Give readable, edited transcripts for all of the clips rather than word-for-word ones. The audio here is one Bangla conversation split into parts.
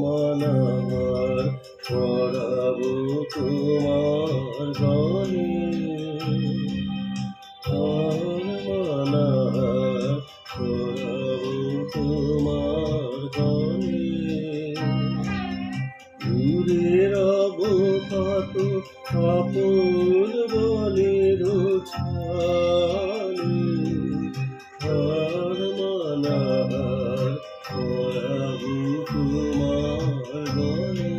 মানার পড়াবো তোমার গলে, মানার পড়াবো তোমার গলে। দূরে রব কত আপন বলের ছালে, মানার পড়াবো তোমার গলে।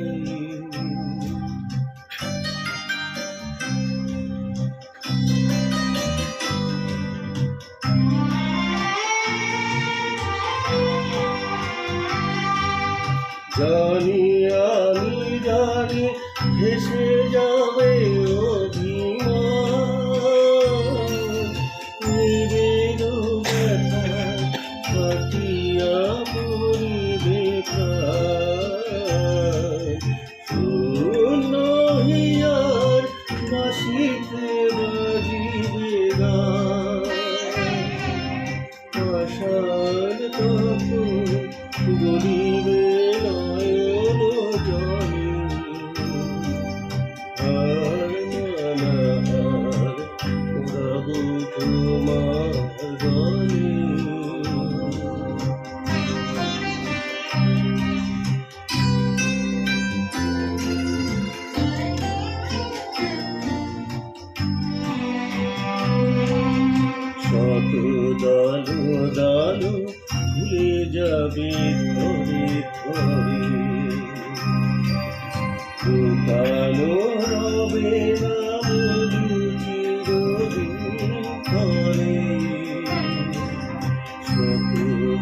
জানি আমি জানি ভেসে যাবে অভিমান, নিবেদ ব্যথা কাটিয়া পড়িবে প্রাণ। শূন্য হিয়ার বাসিতে বাজিবে গান, আশার তখন গলিবে নয়ন জলে। আর মানার পড়াবো তোমার গলে। শত দালু দালু ভুলে যাবে ধরে ধরে, লুকানো রবে না মধু চিরদিন ধরে। শত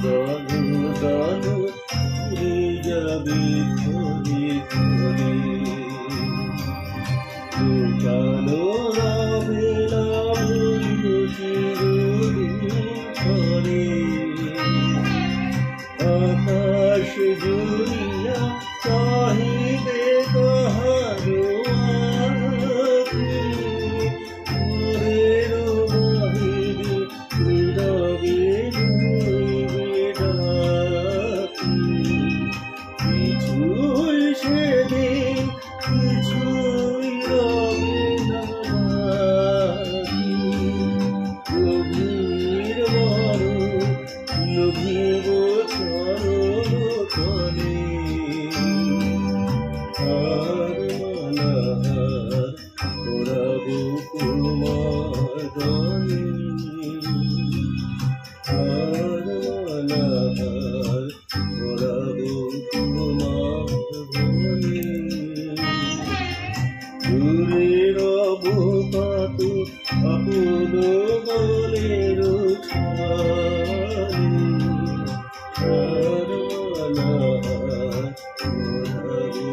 দালু দালু ভুলে যাবে ধরে ধরে, লুকানো রবে না মধু চিরদিন ধরে। আকাশ জুড়িয়া চাহিবে কাহারো আঁখি, ভোরের বাহিরে নীরবে রইবে ডাকি। কিছুই সেদিন কিছুই রবে না বাকি, গভীর মরণ লোভিব চরণ তলে। আর মানার পড়াবো তোমার গলে, আর মানার পড়াবো তোমার গলে। দূরে রব কত আপন বলের ছালে, আর মানার পড়াবো